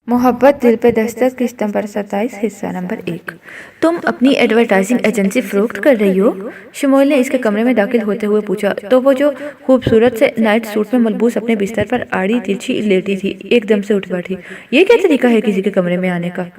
मोहब्बत दिल पे दस्तक किस्त नंबर 27 हिस्सा नंबर 1। तुम अपनी एडवर्टाइजिंग एजेंसी फरोख्त कर रही हो? शमोल ने इसके कमरे में दाखिल होते हुए पूछा तो वो जो खूबसूरत से नाइट सूट में मलबूस अपने बिस्तर पर आड़ी तिरछी लेटी थी, एकदम से उठ बैठी। ये क्या तरीका है किसी के कमरे में आने का?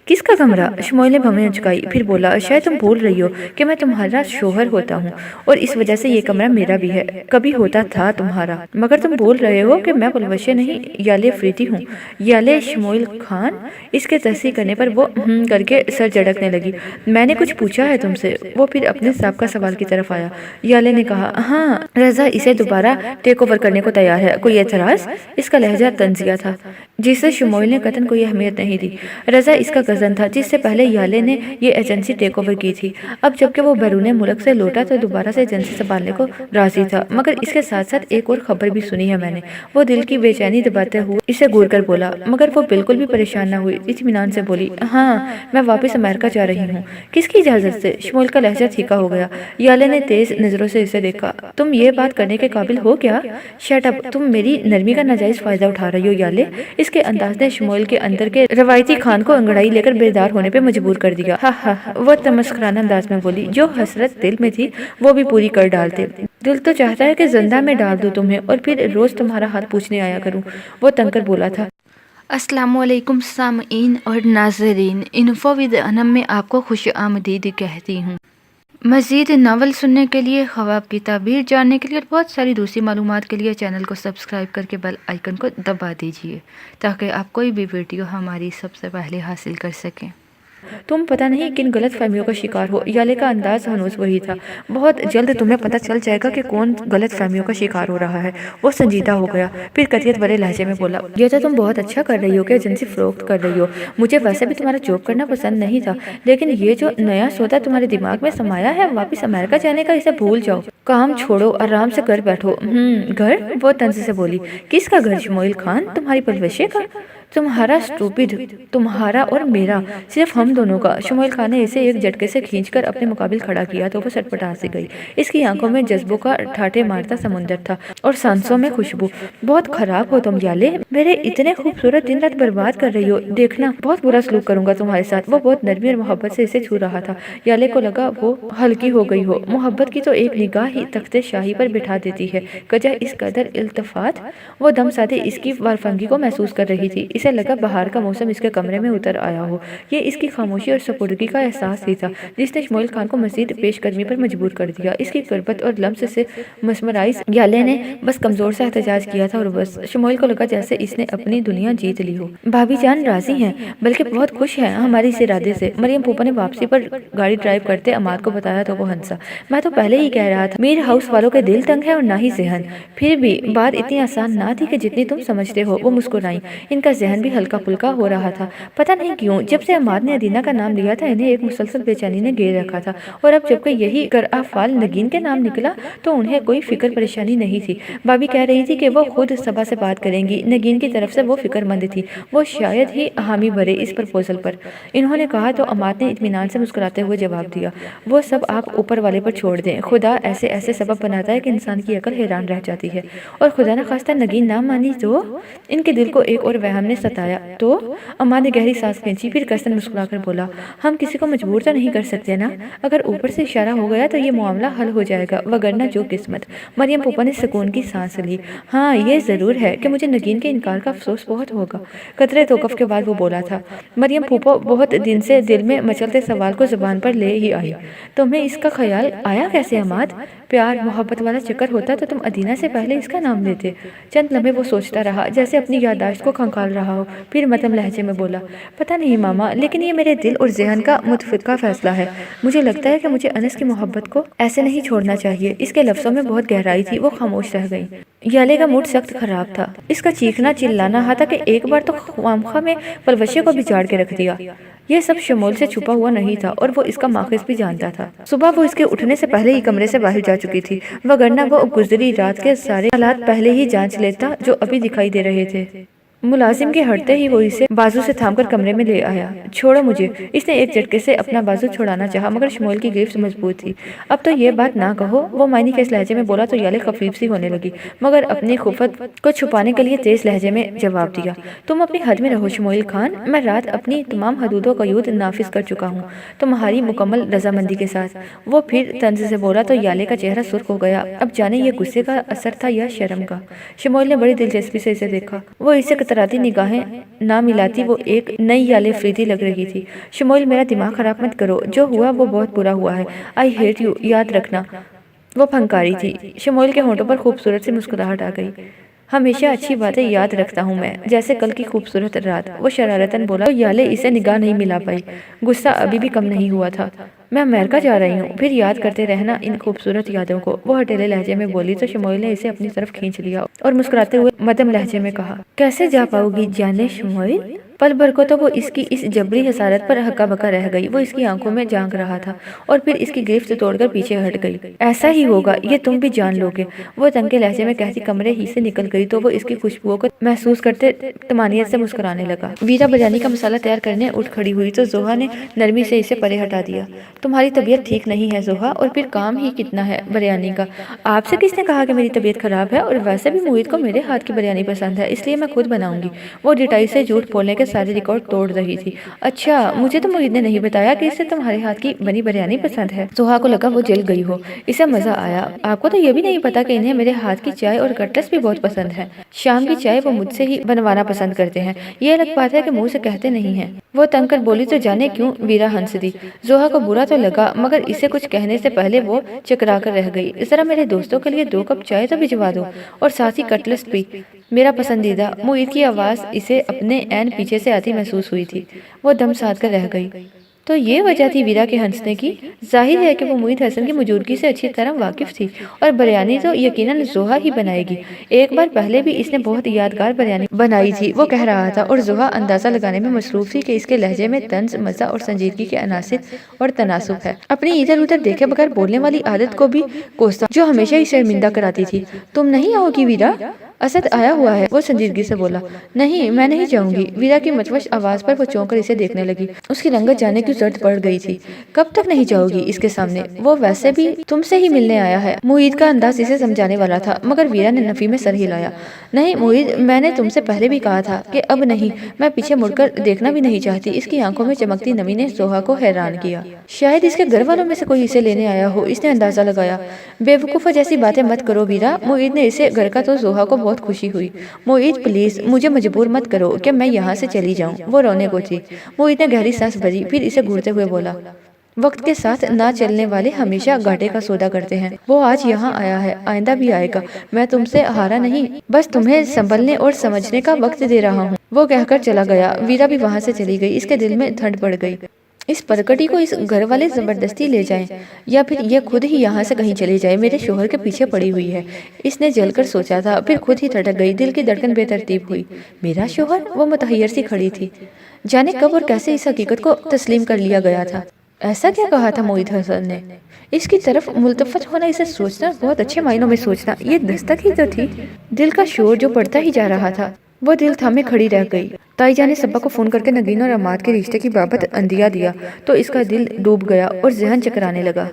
किसका कमरा? शमोल ने भवें उचकाई, फिर बोला, शायद तुम भूल रही हो कि मैं तुम्हारा शोहर होता हूँ और इस वजह से ये कमरा मेरा भी है। कभी होता था तुम्हारा, मगर तुम बोल रहे हो कि मैं पुलवशे नहीं याले अफरीदी हूँ। याले शमोल खान? इसके तस्दीक करने पर वो करके सर झटकने लगी। मैंने कुछ पूछा है तुमसे? वो फिर अपने साबका सवाल की तरफ आया। याले ने कहा, हाँ, रजा इसे दोबारा टेक ओवर करने को तैयार है। कोई एतराज? इसका लहजा तंजिया था जिससे शमोल ने कतन कोई अहमियत नहीं दी। रजा इसका कज़न था जिससे पहले याले ने ये एजेंसी टेक ओवर की थी। अब जबकि वो बैरून मुल्क से लौटा तो दोबारा से एजेंसी संभालने को राजी था। मगर इसके साथ साथ एक और खबर भी सुनी है मैंने। वो दिल की बेचैनी दबाते हुए इसे घूर कर बोला, मगर वो बिल्कुल भी परेशान न हुई, इत्मीनान से बोली, हाँ, मैं वापस अमेरिका जा रही हूँ। किसकी इजाजत से? शमोल का लहजा फीका हो गया। याले ने तेज नजरों से इसे देखा। तुम ये बात करने के काबिल हो क्या? शट अप, तुम मेरी नरमी का नाजायज फायदा उठा रही हो याले। इसके अंदाज ने शमोल के अंदर के रवायती खान को अंगड़ाई लेकर बेदार होने पे मजबूर कर दिया। हा हा, वो तमस्कराना अंदाज में बोली। जो हसरत दिल में थी वो भी पूरी कर डालते। दिल तो चाहता है कि जिंदा में डाल दूं तुम्हें और फिर रोज तुम्हारा हाल पूछने आया करूं, वो तंकर बोला था। अस्सलामुअलैकुम सामईन और नाज़रीन, इन्फो विद अनम में आपको खुश आमदीद कहती हूँ। मज़ीद नावल सुनने के लिए, ख्वाब की ताबीर जानने के लिए और बहुत सारी दूसरी मालूमात के लिए चैनल को सब्सक्राइब करके बेल आइकन को दबा दीजिए ताकि आप कोई भी वीडियो हमारी सबसे पहले हासिल कर सकें। तुम पता नहीं किन गलत फहमियों का शिकार हो। याले का अंदाज हनूस वही था। बहुत जल्द तुम्हें पता चल जाएगा कि कौन गलत फहमियों का शिकार हो रहा है। वो संजीदा हो गया, फिर कतियत भरे लहजे में बोला, ये तो तुम बहुत अच्छा कर रही हो कि एजेंसी फरोख्त कर रही हो। मुझे वैसे भी तुम्हारा जॉब करना पसंद नहीं था, लेकिन ये जो नया सौदा तुम्हारे दिमाग में समाया है वापिस अमेरिका जाने का, इसे भूल जाओ। काम छोड़ो, आराम से घर बैठो। घर? वो तंज से बोली। किसका घर शमोल खान? तुम्हारी परवरिश का? तुम्हारा स्टूपिड, तुम्हारा और मेरा, सिर्फ हम दोनों का। शमोल खान ने इसे एक झटके से खींचकर अपने मुकाबिल खड़ा किया तो वो सटपटा से गई। इसकी आंखों में जज्बों का ठाठे मारता समुंदर था और सांसों में खुशबू। बहुत खराब हो तुम याले, मेरे इतने खूबसूरत दिन रात बर्बाद कर रही हो। देखना, बहुत बुरा सलूक करूंगा तुम्हारे साथ। वो बहुत नरमी और मोहब्बत से इसे छू रहा था। याले को लगा वो हल्की हो गई हो। मोहब्बत की तो एक निगाह ही तख्ते शाही पर बिठा देती है, वजह इस कदर इल्तफात। वो दम साधे इसकी वारफंगी को महसूस कर रही थी। इसे लगा बाहर का मौसम इसके कमरे में उतर आया हो। ये इसकी खामोशी और सपुर्दगी का एहसास ही था जिसने शमोल खान को मजीद पेशकदमी पर मजबूर कर दिया। इसकी गुर्बत और लम्स से मस्मराइज याले ने बस कमजोर सा एहतजाज किया था और बस। शमोल को लगा जैसे इसने अपनी दुनिया जीत ली हो। भाभी जान राजी हैं, बल्कि बहुत खुश हैं हमारी इस इरादे से। मरियम फूफा ने वापसी पर गाड़ी ड्राइव करते अमाद को बताया तो वो हंसा। मैं तो पहले ही कह रहा था, मीर हाउस वालों के दिल तंग है और ना ही जहन। फिर भी बात इतनी आसान ना थी कि जितनी तुम समझते हो। वो मुस्कुराई। इनका जहन भी हल्का फुल्का हो रहा था। पता नहीं क्यों जब से अमाद ने अदीना का नाम लिया था इन्हें एक मुसलसल बेचैनी ने घेर रखा था, और अब जबकि यही कराफाल नगीन के नाम निकला तो उन्हें कोई फिक्र परेशानी नहीं थी। भाभी कह रही थी कि वो खुद सबा से बात करेंगी। नगीन की तरफ से वो फिक्रमंद थी, वो शायद ही हामी भरे इस प्रपोजल पर। इन्होंने कहा तो अमाद ने इत्मीनान से मुस्कुराते हुए जवाब दिया, वो सब आप ऊपर वाले पर छोड़ दें। खुदा ऐसे ऐसे सबब बनाता है कि इंसान की अकल हैरान रह जाती है। और खुदा न खास्ता नगीन ना मानी तो? इनके दिल को एक और वहम ने सताया। तो अम्मा ने गहरी सांस खींची, फिर कसरत मुस्कुराकर बोला, हम किसी को मजबूर तो नहीं कर सकते ना। अगर ऊपर से इशारा हो गया तो ये मामला हल हो जाएगा, वगरना जो किस्मत। मरियम फूफा ने सुकून की सांस ली। हाँ, ये जरूर है कि मुझे नगीन के इनकार का अफसोस बहुत होगा। कतरे तोकफ के बाद वो बोला था। मरियम फूफा बहुत दिन से दिल में मचलते सवाल को जुबान पर ले ही आई। तुम्हें इसका ख्याल आया कैसे अमाद? प्यार मोहब्बत वाला चक्कर होता तो तुम अदीना से पहले इसका नाम लेते। चंद लम्हे वो सोचता रहा जैसे अपनी याददाश्त को खंगाल रहा हो, फिर मतम लहजे में बोला, पता नहीं मामा, लेकिन ये मेरे दिल और जहन का मुतफिका फैसला है। मुझे लगता है कि मुझे अनस की मोहब्बत को ऐसे नहीं छोड़ना चाहिए। इसके लफ्जों में बहुत गहराई थी। वो खामोश रह गई। याले का मूड सख्त खराब था। इसका चीखना चिल्लाना था कि एक बार तो ख्वामखा में पलवशे को बिगाड़ के रख दिया। ये सब शमोल से छुपा हुआ नहीं था और वो इसका माखिज भी जानता था। सुबह वो इसके उठने से पहले ही कमरे से बाहर जा चुकी थी, वगरना वो गुजरी रात के सारे हालात पहले ही जांच लेता जो अभी दिखाई दे रहे थे। मुलाजिम के हटते ही वो इसे बाजू से थामकर कमरे में ले आया। छोड़ो मुझे। इसने एक झटके से अपना बाजू छुड़ाना चाहा, मगर शमूएल की गिरफ्त मजबूत थी। अब तो ये बात ना कहो, वो मायने के इस लहजे में बोला तो याले खफीफ सी होने लगी, मगर अपनी खुफत को छुपाने के लिए तेज लहजे में जवाब दिया, तुम अपनी हद में रहो शमूएल खान, मैं रात अपनी तमाम हदूदों का युद्ध नाफिज कर चुका हूँ तुम्हारी मुकम्मल रजामंदी के साथ। वो फिर तंज से बोला तो याले का चेहरा सुर्ख हो गया। अब जाने ये गुस्से का असर था या शर्म का। शमूएल ने बड़ी दिलचस्पी से इसे देखा। वो इसे कतराती निगाहें ना मिलाती वो एक नई याले अफरीदी लग रही थी। शमूएल मेरा दिमाग खराब मत करो, जो हुआ वो बहुत बुरा हुआ है। आई हेट यू, याद रखना। वो फंकारी थी। शमूएल के होंठों पर खूबसूरत सी मुस्कुराहट आ गई। हमेशा अच्छी बातें याद रखता हूँ मैं, जैसे कल की खूबसूरत रात। वो शरारतन बोला तो याले इसे निगाह नहीं मिला पाई। गुस्सा अभी भी कम नहीं हुआ था। मैं अमेरिका जा रही हूँ, फिर याद करते रहना इन खूबसूरत यादों को। वो हटेले लहजे में बोली तो शमूएल ने इसे अपनी तरफ खींच लिया और मुस्कुराते हुए मध्यम लहजे में कहा, कैसे जा पाओगी जाने शमूएल। पल भर को तो वो इसकी इस जबरी हसारत पर हक्का बक्का रह गई। वो इसकी आंखों में झांक रहा था और फिर इसकी गिरफ्त तोड़कर पीछे हट गई। ऐसा ही होगा, ये तुम भी जान लोगे। वो तंगे लहजे में कहती कमरे ही से निकल गई तो वो इसकी खुशबुओं को महसूस करते तमानियत से मुस्कुराने लगा। वीरा बिरयानी का मसाला तैयार करने उठ खड़ी हुई तो जोहा ने नरमी से इसे परे हटा दिया। तुम्हारी तबीयत ठीक नहीं है जोहा, और फिर काम ही कितना है बिरयानी का। आपसे किसने कहा कि मेरी तबीयत खराब है, और वैसे भी मोहित को मेरे हाथ की बिरयानी पसंद है, इसलिए मैं खुद बनाऊंगी। वो डिटाई से झूठ बोलने के सारे रिकॉर्ड तोड़ रही थी। अच्छा, मुझे तो मोहित ने नहीं बताया कि इसे तुम्हारे हाथ की बनी बिरयानी पसंद है। जोहा को लगा वो जल गई हो। इसे मजा आया। आपको तो ये भी नहीं पता कि इन्हें मेरे हाथ की चाय और कटलेट्स भी बहुत पसंद है। शाम की चाय वो मुझसे ही बनवाना पसंद करते हैं। ये अलग बात है कि मुंह से कहते नहीं है। वो तंग कर बोली तो जाने क्यों वीरा हंस दी। जोहा को बुरा तो लगा, मगर इसे कुछ कहने से पहले वो चकरा कर रह गई। जरा मेरे दोस्तों के लिए 2 कप चाय तो भिजवा दो, और साथ ही कटलेट्स भी, मेरा पसंदीदा। मोहित की आवाज़ इसे अपने ऐन पीछे से आती महसूस हुई थी। वो दम साध कर रह गई। तो ये वजह थी वीरा के हंसने की। जाहिर है कि वो मोहित हसन की मौजूदगी से अच्छी तरह वाकिफ थी, और बिरयानी तो यकीनन जोहा ही बनाएगी। एक बार पहले भी इसने बहुत यादगार बिरयानी बनाई थी, वो कह रहा था, और जोहा अंदाजा लगाने में मसरूफ थी कि इसके लहजे में तंज, मजा और संजीदगी के अनासिर और तनासुब है। अपनी इधर उधर देखे बगैर बोलने वाली आदत को भी कोसता, जो हमेशा ही शर्मिंदा कराती थी। तुम नहीं आओगी वीरा? असद आया हुआ है, वो संजीदगी से बोला। नहीं, मैं नहीं जाऊंगी। वीरा की मचमच आवाज पर वो चौंक कर इसे देखने लगी। उसकी रंगत जाने की जरूरत पड़ गई थी। कब तक नहीं जाओगी इसके सामने? वो वैसे भी तुमसे ही मिलने आया है। मोहित का अंदाज इसे समझाने वाला था, मगर वीरा ने नफी में सर हिलाया। नहीं मोहित, मैंने तुमसे पहले भी कहा था कि अब नहीं। मैं पीछे मुड़कर देखना भी नहीं चाहती। इसकी आंखों में चमकती नमी ने जोहा को हैरान किया। शायद इसके घर वालों में से कोई इसे लेने आया हो, इसने अंदाजा लगाया। बेवकूफा जैसी बातें मत करो वीरा। मोहित ने इसे घर का तो जोहा को बहुत खुशी हुई। मोहित प्लीज, मुझे मजबूर मत करो कि मैं यहाँ से चली जाऊँ। वो रोने को थी। मोहित ने गहरी सांस भरी, फिर इसे घूरते हुए बोला, वक्त के साथ ना चलने वाले हमेशा घाटे का सौदा करते हैं। वो आज यहाँ आया है, आइंदा भी आएगा। मैं तुमसे हारा नहीं, बस तुम्हें संभलने और समझने का वक्त दे रहा हूँ। वो कहकर चला गया। वीरा भी वहाँ से चली गई। इसके दिल में ठंड पड़ गई। इस परकटी को इस घर वाले जबरदस्ती ले जाएं, या फिर ये खुद ही यहाँ से कहीं चले जाए। मेरे शोहर के पीछे पड़ी हुई है, इसने जलकर सोचा था, फिर खुद ही ठटक गई। दिल की धड़कन बेतरतीब हुई। मेरा शोहर? वो मुतहैयर सी खड़ी थी। जाने कब और कैसे इस हकीकत को तस्लीम कर लिया गया था। ऐसा क्या कहा था मोहित हसन ने? इसकी तरफ मुल्तफत होना, इसे सोचना, बहुत अच्छे मायनों में सोचना, ये दस्तक ही तो थी। दिल का शोर जो बढ़ता ही जा रहा था। वो दिल थामे खड़ी रह गई। ताईजान ने सब्बा को फोन करके नगीन और अमाद के रिश्ते की बाबत अंदिया दिया तो इसका दिल डूब गया और जहन चकराने लगा।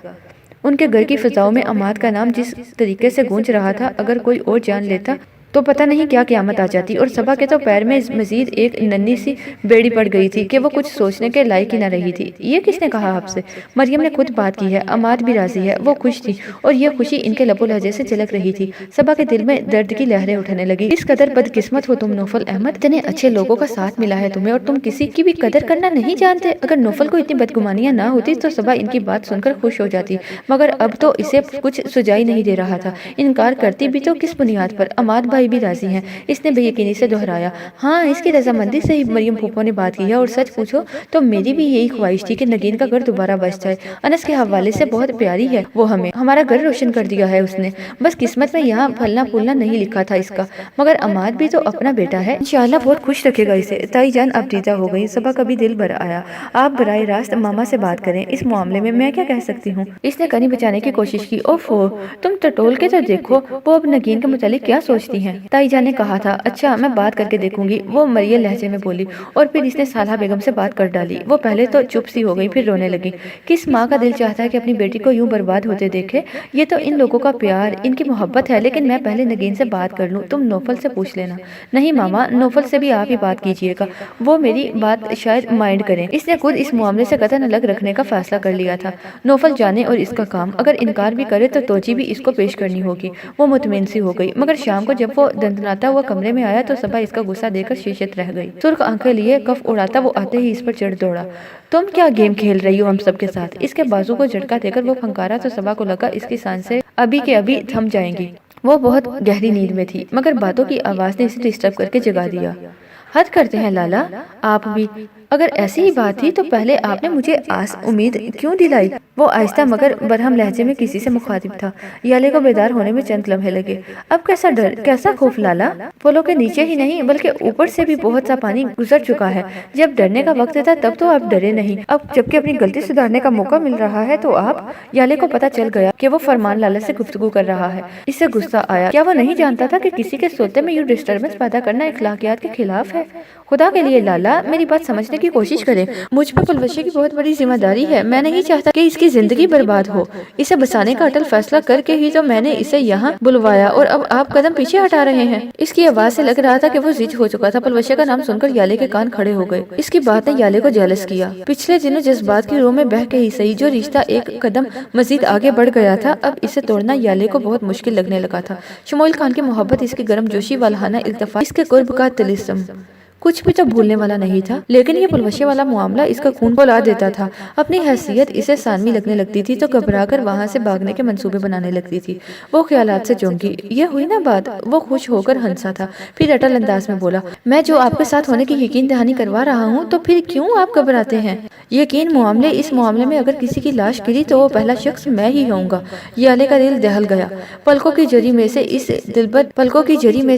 उनके घर की फिजाओं में अमाद का नाम जिस तरीके से गूंज रहा था, अगर कोई और जान लेता तो पता नहीं क्या क़यामत आ जाती। और सबा के तो पैर में मजीद एक नन्ही सी बेड़ी पड़ गई थी कि वो कुछ सोचने के लायक ही न रही थी। ये किसने कहा आपसे? मरियम ने खुद बात की है। अमाद भी राजी है। वो खुश थी और ये खुशी इनके लबो लहजे से झलक रही थी। सबा के दिल में दर्द की लहरें उठने लगी। इस कदर बदकिस्मत हो तुम नौफल अहमद, इतने अच्छे लोगों का साथ मिला है तुम्हें और तुम किसी की भी कदर करना नहीं जानते। अगर नौफल को इतनी बदगुमानियां ना होती तो सबा इनकी बात सुनकर खुश हो जाती, मगर अब तो इसे कुछ सुझाई नहीं दे रहा था। इनकार करती भी तो किस बुनियाद पर? अमाद भाई भी राजी हैं, इसने बेयकीनी से दोहराया। हाँ, इसकी रजामंदी से ही मरियम फूफो ने बात की है, और सच पूछो तो मेरी भी यही ख्वाहिश थी कि नगीन का घर दोबारा बस जाए। अनस के हवाले से बहुत प्यारी है वो हमें, हमारा घर रोशन कर दिया है उसने। बस किस्मत में यहाँ फलना फूलना नहीं लिखा था इसका, मगर अमाद भी तो अपना बेटा है, इंशाल्लाह बहुत खुश रखेगा इसे। ताई जान अब दीदा हो गई। सबा का भी दिल भर आया। आप बराए रास्त मामा से बात करें, इस मामले में मैं क्या कह सकती हूँ? इसने कनी बचाने की कोशिश की। ओफो, तुम टटोल के तो देखो वो अब नगीन के मुतालिक क्या सोचती हैं। ताई जान ने कहा था। अच्छा, मैं बात करके देखूंगी, वो मरियल लहजे में बोली, और फिर इसने साला बेगम से बात कर डाली। वो पहले तो चुप सी हो गई, फिर रोने लगी। किस माँ का दिल चाहता है कि अपनी बेटी को यूं बर्बाद होते देखे? ये तो इन लोगों का प्यार, इनकी मोहब्बत है, लेकिन मैं पहले नगीन से बात कर लूं, तुम नौफल से पूछ लेना। नहीं मामा, नौफल से भी आप ही बात कीजिएगा, वो मेरी बात शायद माइंड करें। इसने खुद इस मामले से कतई अलग रखने का फैसला कर लिया था। नौफल जाने और इसका काम, अगर इनकार भी करे तो तोजी भी इसको पेश करनी होगी। वो मुतमईन सी हो गई, मगर शाम को जब वो दंदनाता हुआ कमरे में आया तो सबा इसका गुस्सा देकर शीशत रह गई। सुर्ख आंखें लिए कफ उड़ाता वो आते ही इस पर चढ़ दौड़ा। तुम क्या गेम खेल रही हो हम सबके साथ? इसके बाजू को झटका देकर वो फंकारा तो सबा को लगा इसकी सांसें अभी के अभी थम जाएंगी। वो बहुत गहरी नींद में थी, मगर बातों की आवाज ने इसे डिस्टर्ब करके जगा दिया। हद करते हैं लाला, आप भी। अगर ऐसी ही बात थी तो पहले आपने मुझे आस उम्मीद क्यों दिलाई? वो आहिस्ता मगर बरहम लहजे में किसी से मुखातिब था। याले को बेदार होने में चंद लम्हे लगे। अब कैसा डर, कैसा खौफ लाला? पुलों के नीचे ही नहीं बल्कि ऊपर से भी बहुत सा पानी गुजर चुका है। जब डरने का वक्त था तब तो आप डरे नहीं, अब जबकि अपनी गलती सुधारने का मौका मिल रहा है तो आप। याले को पता चल गया कि वो फरमान लाला से गुफ्तगू कर रहा है। इससे गुस्सा आया। क्या वो नहीं जानता था कि किसी के सोते में यूं डिस्टर्बेंस पैदा करना इखलाकियात के खिलाफ है? खुदा के लिए लाला, मेरी बात समझने की कोशिश करें। मुझ पर पुलवशी की बहुत बड़ी जिम्मेदारी है। मैं नहीं चाहता कि इसकी जिंदगी बर्बाद हो। इसे बचाने का अटल फैसला करके ही तो मैंने इसे यहाँ बुलवाया, और अब आप कदम पीछे हटा रहे हैं। इसकी आवाज से लग रहा था कि वो जिद हो चुका था। पुलवशी का नाम सुनकर याले के कान खड़े हो गए। इसकी बात ने याले को जेलस किया। पिछले दिनों जज्बात की रो में बह के ही सही, जो रिश्ता एक कदम मजीद आगे बढ़ गया था, अब इसे तोड़ना याले को बहुत मुश्किल लगने लगा था। शमोइल खान की मोहब्बत, इसकी गर्मजोशी वालाना इल्तफात, इसके कुर्ब का तिलिस्म, कुछ भी तो भूलने वाला नहीं था। लेकिन ये पुलवशी वाला मामला इसका खून खौला देता था। अपनी हैसियत इसे सानवी लगने लगती थी तो घबराकर वहां से भागने के मंसूबे बनाने लगती थी। वो ख्यालात से चौंकी। ये हुई ना बात। वो खुश होकर हंसा था, फिर अटल अंदाज में बोला, मैं जो आपके साथ होने की यकीन दहानी करवा रहा हूँ, तो फिर क्यों आप घबराते हैं? यकीन मामले, इस मामले में अगर किसी की लाश गिरी तो वो पहला शख्स मैं ही होऊंगा। याले का दिल दहल गया। पलकों की जरी में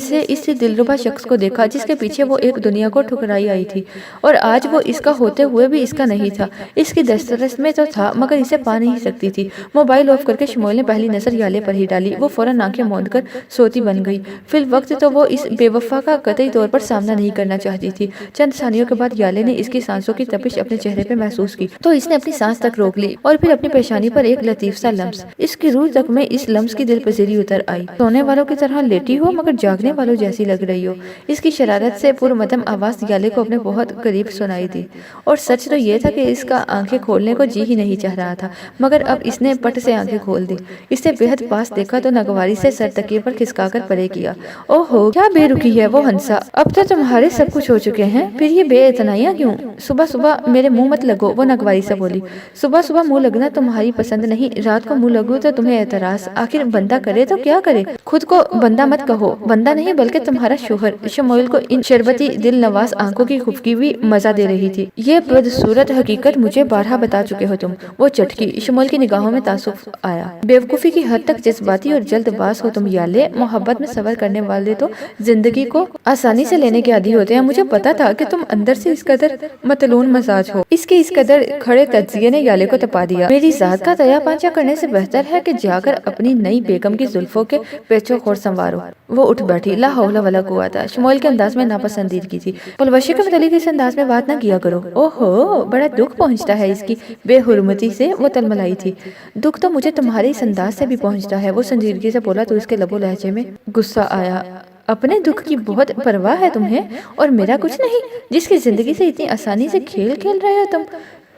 से इस दिलरुबा शख्स को देखा जिसके पीछे वो एक दुनिया को ठुकराई आई थी, और आज वो इसका होते हुए भी इसका नहीं था। इसकी दस्तरस में तो था मगर इसे पा नहीं सकती थी। मोबाइल ऑफ करके शमोइल ने पहली नजर याले पर ही डाली। वो फौरन आंखें मूंद कर सोती बन गई। फिल वक्त तो वो इस बेवफा का कतई तौर पर सामना नहीं करना चाहती थी। चंद सानियों के बाद याले ने इसकी सांसों की तपिश अपने चेहरे पे महसूस की तो इसने अपनी सांस तक रोक ली, और फिर अपनी पेशानी पर एक लतीफ सा लम्स। इसकी रूह तक में इस लम्स की दिल पजीरी उतर आई। सोने वालों की तरह लेटी हो मगर जागने वालों जैसी लग रही हो। इसकी शरारत से पुरमदम आवाज याले को अपने बहुत करीब सुनाई दी। और सच तो ये था कि इसका आंखें खोलने को जी ही नहीं चाह रहा था, मगर अब इसने पट से आंखें खोल दी। इसे बेहद पास देखा तो नगवारी से सर तकिए पर खिसकाकर परे किया। ओहो, क्या बेरुखी है वो हंसा। अब तो तुम्हारे सब कुछ हो चुके हैं, फिर ये बेइतनाइयां क्यों? सुबह सुबह मेरे मुंह मत लगो, वो नगवारी से बोली। सुबह सुबह मुंह लगना तुम्हारी पसंद नहीं, रात को मुंह लगू तो तुम्हें एतराज। आखिर बंदा करे तो क्या करे? खुद को बंदा मत कहो, बंदा नहीं बल्कि तुम्हारा शोहर। शमोइल को इन शरबती दिल नवाज आंखों की खुफकी भी मजा दे रही थी। ये बदसूरत हकीकत मुझे बारहा बता चुके हो तुम। वो चटकी। शमोइल की निगाहों में तासुफ आया। बेवकूफी की हद तक जज्बाती और जल्दबाज हो तुम याले। मोहब्बत में सबर करने वाले तो जिंदगी को आसानी से लेने के आदी होते हैं। मुझे पता था कि तुम अंदर से इस कदर मतलून मजाज हो। इसके इस कदर खड़े तज्जिये ने याले को तपा दिया। मेरी जात का तया पांचा करने से बेहतर है कि जाकर अपनी नई बेगम की जुल्फों के पेचो खोर संवारो। वो उठ बैठी। ला हौला वला कुव्वता। शमोइल के अंदाज में नापसंदीदगी थी। पुलवशी के मुतालिक इस अंदाज में बात न किया करो। ओहो, बड़ा दुख पहुंचता है इसकी बेहुरमती से। वो तलमलाई थी। दुख तो मुझे तुम्हारे इस अंदाज से भी पहुंचता है, वो संजीदगी से बोला तो इसके लबो लहजे में गुस्सा आया। अपने दुख की बहुत परवाह है तुम्हें, और मेरा कुछ नहीं, जिसकी जिंदगी से इतनी आसानी से खेल खेल रहे हो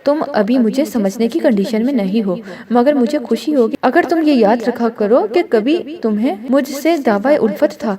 तुम अभी मुझे समझने की कंडीशन में नहीं हो, मगर मुझे खुशी होगी अगर तुम ये याद रखा करो कि कभी तुम्हें मुझसे दावा उल्फत था।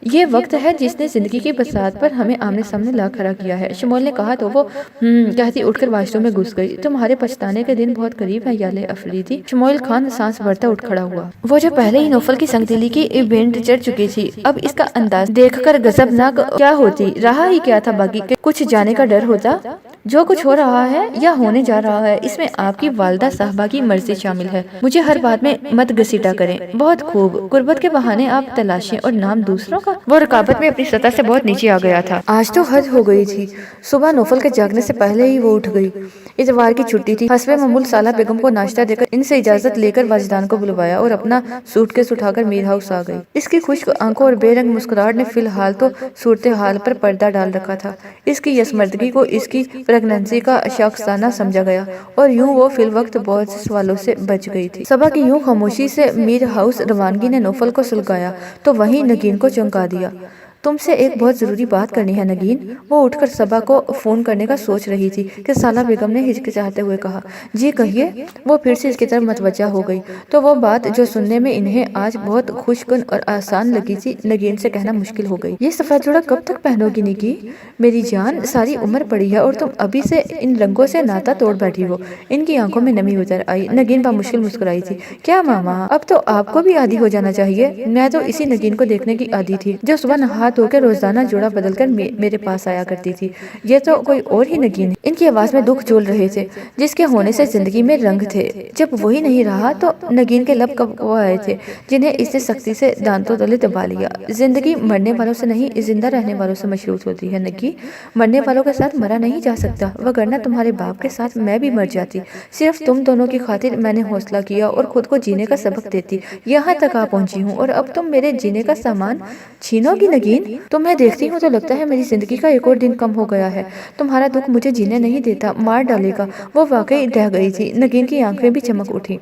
ये वक्त है जिसने जिंदगी की बसात पर हमें आमने सामने ला खड़ा किया है। शमोइल ने कहा तो वो कहती उठकर वाशरूम में घुस गई। तुम्हारे पछताने के दिन बहुत करीब है याले अफरीदी। शमोइल खान सांस भरता उठ खड़ा हुआ। वो जो पहले ही नौफल की संगदिली की इवेंट चढ़ चुकी थी, अब इसका अंदाज देखकर गजबनाक क्या होती। रहा ही क्या था बाकी के कुछ जाने का डर होता। जो कुछ हो रहा है या होने जा रहा है इसमें आपकी वालदा साहबा की मर्जी शामिल है। मुझे हर बात में मत घसीटा करें। बहुत खूब, गुर्बत के बहाने आप तलाशें और नाम दूसरों का। वो रकाबत में अपनी सतह से बहुत नीचे आ गया था। आज तो हद हो गई थी। सुबह नौफल के जागने से पहले ही वो उठ गई। इतवार की छुट्टी थी। हस्बे मामूल साला बेगम को नाश्ता देकर इनसे इजाजत लेकर वाजदान को बुलवाया और अपना सूटकेस उठाकर मीर हाउस आ गई। इसकी खुश्क आंखों और बेरंग मुस्कुराहट ने फिलहाल तो सूरत हाल पर पर्दा डाल रखा था। इसकी यसमर्दगी को इसकी प्रेगनेंसी का शख्साना समझा गया और यूं वो फिल वक्त बहुत से सवालों से बच गई थी। सबा की यूं खामोशी से मीर हाउस रवानगी ने नौफल को सुलगाया तो वहीं नगीन को चौंका दिया। तुमसे एक बहुत जरूरी बात करनी है नगीन। वो उठकर सबा को फोन करने का सोच रही थी कि साला बेगम ने हिचकिचाते हुए कहा, जी कहिए। वो फिर से इसकी तरफ मतवज्जा हो गई तो वो बात जो सुनने में इन्हें आज बहुत खुशकुन और आसान लगी थी नगीन से कहना मुश्किल हो गई। ये सफेद जोड़ा कब तक पहनोगी निकी? मेरी जान, सारी उम्र पड़ी है और तुम अभी से इन रंगों से नाता तोड़ बैठी हो। इनकी आंखों में नमी उतर आई। नगीन बामुश्किल मुस्कुराई थी। क्या मामा, अब तो आपको भी आदी हो जाना चाहिए। मैं तो इसी नगीन को देखने की आदी थी जो सुबह नहा धोकर रोजाना जोड़ा बदलकर मेरे पास आया करती थी। ये तो कोई और ही नगीन है। इनकी आवाज में दुख झूल रहे थे जिसके होने से जिंदगी में रंग थे। जब वही नहीं रहा तो नगीन के लब कब वो आए थे जिन्हें इसने सख्ती से दांतों तले दबा लिया। जिंदगी मरने वालों से नहीं, जिंदा रहने वालों से मशरूत होती है नगी। मरने वालों के साथ मरा नहीं जा सकता, वगरना तुम्हारे बाप के साथ मैं भी मर जाती। सिर्फ तुम दोनों की खातिर मैंने हौसला किया और खुद को जीने का सबक देती। यहाँ तक आ पहुंची हूँ और अब तुम मेरे जीने का सामान छीनोगी नगीन? तुम्हें देखती हूँ तो लगता है मेरी जिंदगी का एक और दिन कम हो गया है। तुम्हारा दुख मुझे जीने नहीं देता, मार डालेगा। वो वाकई डह गई थी। नगीन की आंखें भी चमक उठी।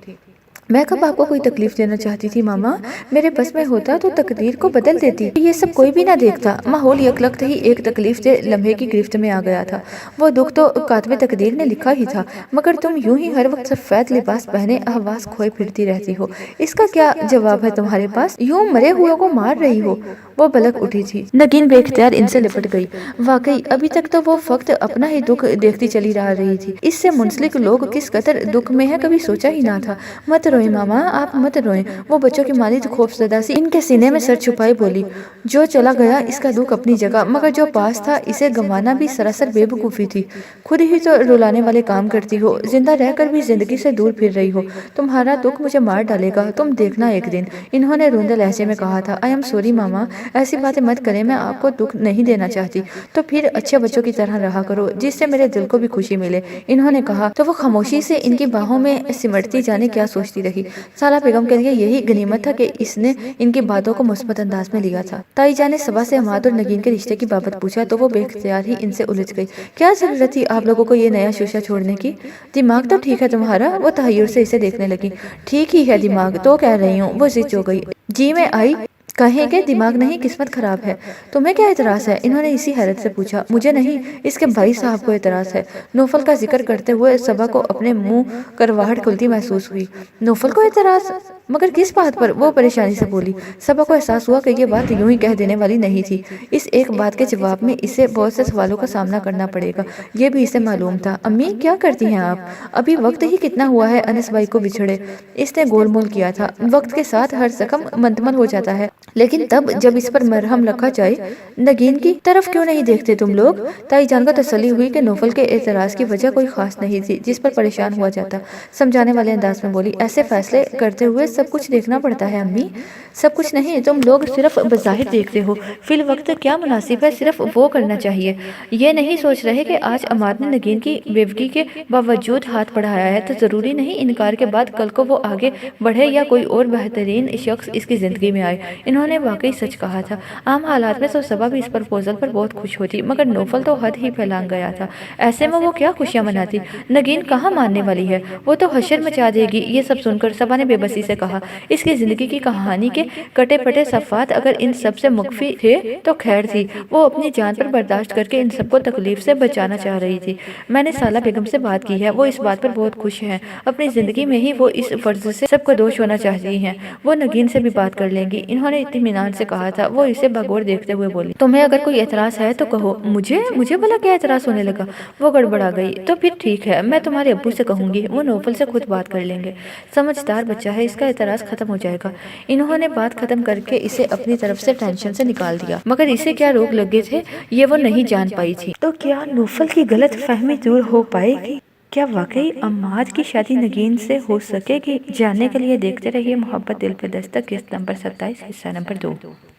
मैं कब आपको कोई तकलीफ देना चाहती थी मामा? मेरे बस में होता तो तकदीर को बदल देती। ये सब कोई भी ना देखता। माहौल यकलख्त ही एक तकलीफ से लम्हे की गिरफ्त में आ गया था। वो दुख तो कातबे तकदीर ने लिखा ही था, मगर तुम यूं ही हर वक्त सफेद लिबास पहने आवाज खोए फिरती रहती हो। इसका क्या जवाब है तुम्हारे पास? यूं मरे हुए को मार रही हो। वो बलक उठी थी। नगीन बेख्तियार इनसे लिपट गई। वाकई अभी तक तो वो फक्त अपना ही दुख देखती चली रही थी। इससे मुंसलिक लोग किस कदर दुख में है कभी सोचा ही ना था। मत रोए मामा, आप मत रोए। वो बच्चों की मालिक खौफजदा सी इनके सीने में सर छुपाई बोली। जो चला गया इसका दुख अपनी जगह, मगर जो पास था इसे गंवाना भी सरासर बेवकूफ़ी थी। खुद ही तो रुलाने वाले काम करती हो, जिंदा रहकर भी जिंदगी से दूर फिर रही हो। तुम्हारा दुख मुझे मार डालेगा, तुम देखना एक दिन। इन्होंने रोंदे लहजे में कहा था। आई एम सॉरी मामा, ऐसी बातें मत करें। मैं आपको दुख नहीं देना चाहती। तो फिर अच्छे बच्चों की तरह रहा करो जिससे मेरे दिल को भी खुशी मिले, इन्होंने कहा। तो वो खामोशी से इनकी बाहों में सिमटती जाने क्या सोचती रही। साला बेगम के लिए यही गनीमत था कि इसने इनकी बातों को मुस्बत अंदाज में लिया था। ताई जान ने सबा से हमाद और नगीन के रिश्ते की बाबत पूछा तो वो बेख्तियार ही इनसे उलझ गई। क्या जरूरत थी आप लोगों को ये नया शोशा छोड़ने की? दिमाग तो ठीक है तुम्हारा। वो तहय्युर से इसे देखने लगी। ठीक ही है दिमाग तो कह रही हूँ। वो जिद हो गई। जी में आई। कहेंगे दिमाग नहीं किस्मत खराब है। तुम्हें क्या एतराज है? इन्होंने इसी हैरत से पूछा। मुझे नहीं, इसके भाई साहब को एतराज है। नौफल का जिक्र करते हुए सबा को अपने मुंह करवाहट खुलती महसूस हुई। नौफल को एतराज? मगर किस बात पर? वो परेशानी से बोली। सबा को एहसास हुआ कि ये बात यूं ही कह देने वाली नहीं थी। इस एक बात के जवाब में इसे बहुत से सवालों का सामना करना पड़ेगा, ये भी इसे मालूम था। अम्मी क्या करती हैं आप? अभी वक्त ही कितना हुआ है अनस भाई को बिछड़े। इसने गोलमोल किया था। वक्त के साथ हर जख्म मंतमल हो जाता है, लेकिन तब जब इस पर मरहम रखा जाए। नगीन की तरफ क्यों नहीं देखते तुम लोग? ताई जान को तसल्ली हुई कि नौफल के एतराज की वजह कोई खास नहीं थी जिस पर परेशान हुआ जाता। समझाने वाले अंदाज में बोली। ऐसे फैसले करते हुए सब कुछ देखना पड़ता है अम्मी। सब कुछ नहीं, तुम लोग सिर्फ बज़ाहिर देखते हो। फिल वक्त क्या मुनासिब है सिर्फ वो करना चाहिए। ये नहीं सोच रहे कि आज अमाद ने नगीन की बेवगी के बावजूद हाथ बढ़ाया है तो जरूरी नहीं इनकार के बाद कल को वो आगे बढ़े या कोई और बेहतरीन शख्स इसकी जिंदगी में आए। इन्होंने वाकई सच कहा था। आम हालात में तो सबा भी इस प्रपोजल पर बहुत खुश होती, मगर नौफल तो हद ही फैलांग गया था। ऐसे में वो क्या खुशियां मनाती? नगीन कहाँ मानने वाली है, वो तो हशर मचा देगी। ये सब सुनकर सबा ने बेबसी से कहा। इसकी जिंदगी की कहानी के कटे पटे सफ़ात अगर इन सब से मुख्फी थे तो खैर थी। वो अपनी जान पर बर्दाश्त करके इन सबको तकलीफ से बचाना चाह रही थी। मैंने साला बेगम से बात की है, वो इस बात पर बहुत खुश हैं। अपनी जिंदगी में ही वो इस फर्ज से सबको दोष होना चाहती हैं। वो नगीन से भी बात कर लेंगी, इन्होंने इत्मीनान से कहा था। वो इसे बगौर देखते हुए बोली। तुम्हें अगर कोई एतराज है तो कहो। मुझे भला क्या एतराज होने लगा? वो गड़बड़ा गई। तो फिर ठीक है, मैं तुम्हारे अब्बू से कहूंगी, वो नौफल से खुद बात कर लेंगे। समझदार बच्चा है, इसका اعتراض ختم ہو جائے گا۔ انہوں نے بات ختم کر کے اسے اپنی طرف سے ٹینشن سے نکال دیا، مگر اسے کیا روگ لگے تھے یہ وہ نہیں جان پائی تھی۔ تو کیا نوفل کی غلط فہمی دور ہو پائے گی؟ کیا واقعی عماد کی شادی نگین سے ہو سکے گی؟ جاننے کے لیے دیکھتے رہیے محبت دل پہ دستک، قسط نمبر 27، حصہ نمبر 2۔